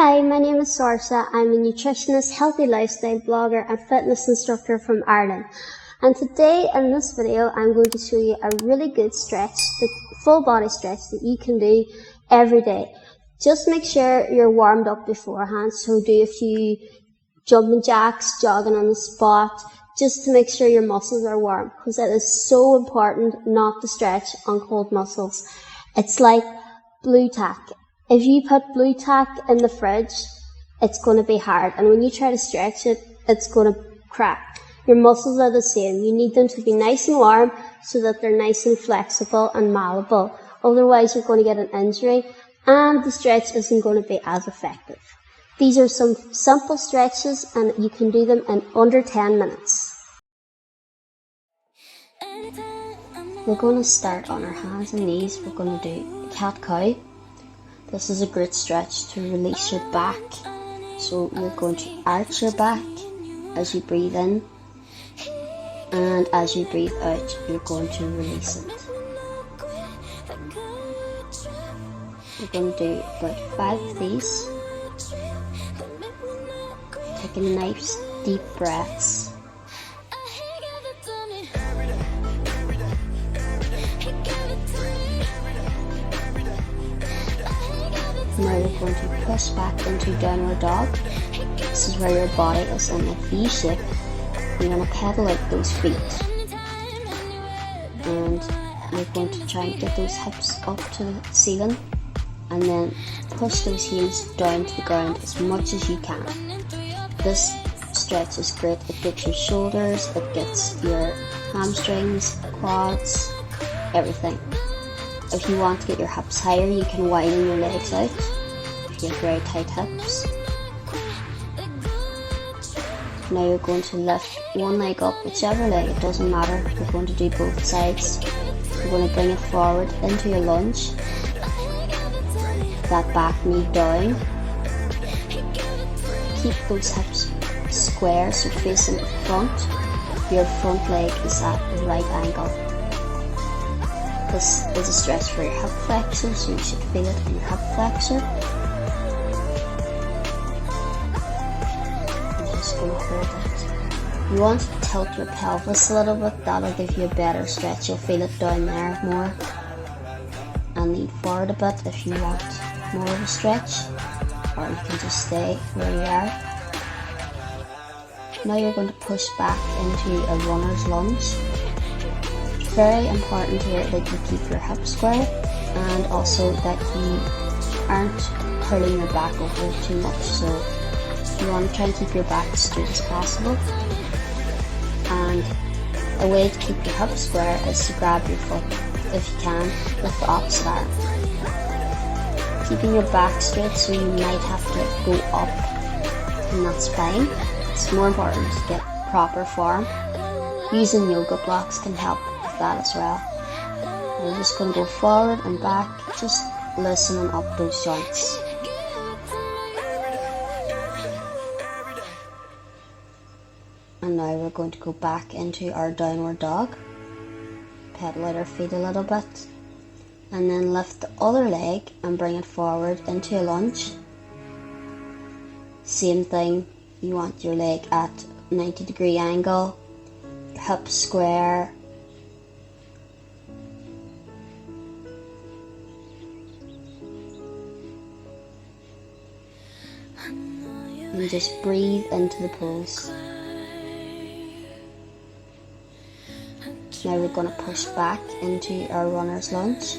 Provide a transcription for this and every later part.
Hi, my name is Sorcha. I'm a nutritionist, healthy lifestyle blogger and fitness instructor from Ireland. And today in this video, I'm going to show you a really good stretch, the full body stretch that you can do every day. Just make sure you're warmed up beforehand. So do a few jumping jacks, jogging on the spot, just to make sure your muscles are warm, because it is so important not to stretch on cold muscles. It's like blue tack. If you put blue tack in the fridge, it's going to be hard, and when you try to stretch it, it's going to crack. Your muscles are the same. You need them to be nice and warm so that they're nice and flexible and malleable. Otherwise, you're going to get an injury and the stretch isn't going to be as effective. These are some simple stretches and you can do them in under 10 minutes. We're going to start on our hands and knees. We're going to do cat-cow. This is a great stretch to release your back. So you're going to arch your back as you breathe in, and as you breathe out, you're going to release it. We're going to do about 5 of these. Taking nice deep breaths. Now we're going to push back into downward dog. This is where your body is in a V shape. You're going to pedal out those feet. And you're going to try and get those hips up to the ceiling. And then push those heels down to the ground as much as you can. This stretch is great. It gets your shoulders, it gets your hamstrings, quads, everything. If you want to get your hips higher, you can widen your legs out if you have very tight hips. Now you're going to lift one leg up, whichever leg, it doesn't matter. You're going to do both sides. You're going to bring it forward into your lunge. That back knee down. Keep those hips square, so facing the front. Your front leg is at the right angle. This is a stretch for your hip flexor, so you should feel it in your hip flexor. I'm just going to hold it. You want to tilt your pelvis a little bit, that'll give you a better stretch. You'll feel it down there more. And lean forward a bit if you want more of a stretch, or you can just stay where you are. Now you're going to push back into a runner's lunge. Very important here that you keep your hips square and also that you aren't curling your back over too much. So you want to try and keep your back as straight as possible. And a way to keep your hips square is to grab your foot, if you can, with the opposite arm. Keeping your back straight, so you might have to go up in that spine. It's more important to get proper form. Using yoga blocks can help with that as well. We're just going to go forward and back, just loosening up those joints. And now we're going to go back into our downward dog. Pedal out our feet a little bit. And then lift the other leg and bring it forward into a lunge. Same thing, you want your leg at 90-degree angle, hips square. And just breathe into the pose. Now we're going to push back into our runner's lunge.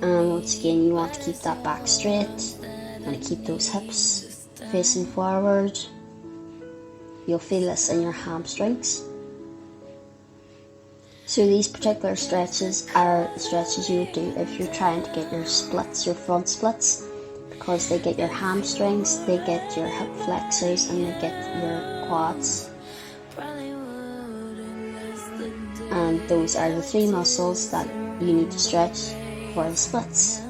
And once again, you want to keep that back straight. You want to keep those hips facing forward. You'll feel this in your hamstrings. So these particular stretches are the stretches you'll do if you're trying to get your splits, your front splits, because they get your hamstrings, they get your hip flexors, and they get your quads. And those are the 3 muscles that you need to stretch for the splits.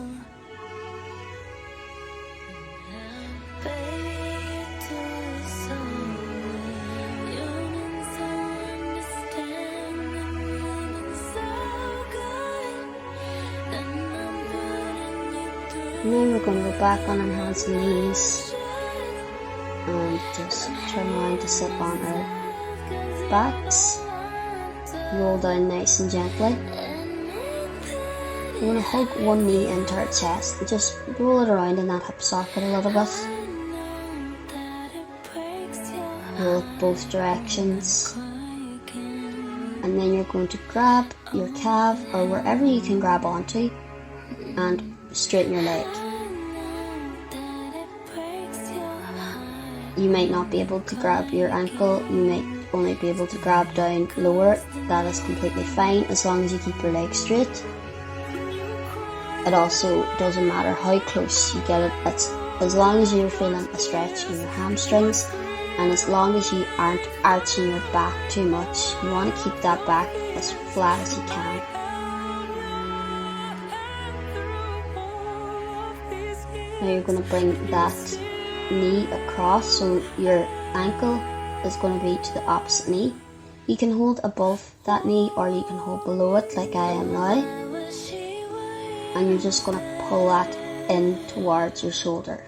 And then we're going to go back on our hands and knees and just turn around to sit on our backs. Roll down nice and gently. We're going to hug one knee into our chest and just roll it around in that hip socket a little bit. Roll it both directions. And then you're going to grab your calf or wherever you can grab onto and straighten your leg. You might not be able to grab your ankle, you might only be able to grab down lower. That is completely fine as long as you keep your leg straight. It also doesn't matter how close you get it, it's as long as you're feeling a stretch in your hamstrings and as long as you aren't arching your back too much. You want to keep that back as flat as you can. Now you're going to bring that knee across, so your ankle is going to be to the opposite knee. You can hold above that knee or you can hold below it like I am now. And you're just going to pull that in towards your shoulder.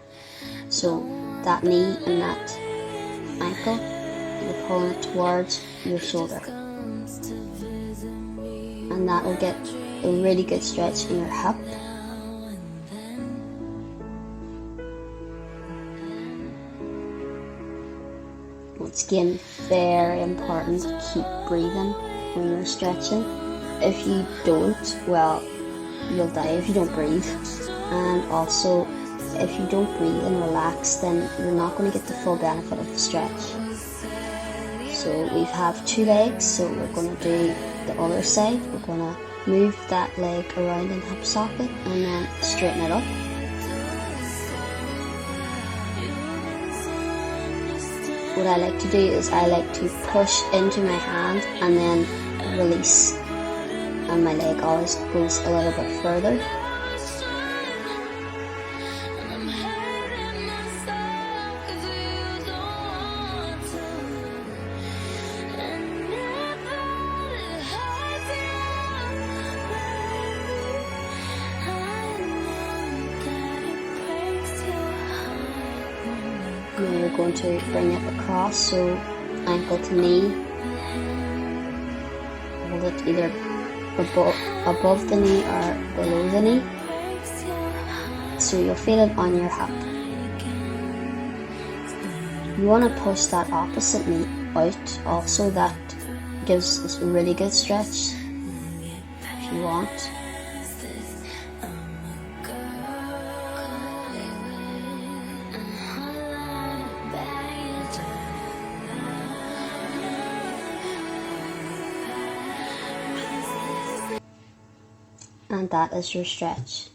So that knee and that ankle, you're pulling it towards your shoulder. And that will get a really good stretch in your hip. Once again, very important to keep breathing when you're stretching. If you don't, well, you'll die if you don't breathe. And also, if you don't breathe and relax, then you're not going to get the full benefit of the stretch. So we have two legs, so we're going to do the other side. We're going to move that leg around in the hip socket and then straighten it up. What I like to do is I like to push into my hand and then release, and my leg always goes a little bit further. Now you're going to bring it across, so ankle to knee. Hold it either above the knee or below the knee. So you'll feel it on your hip. You want to push that opposite knee out also. That gives us a really good stretch if you want. And that is your stretch.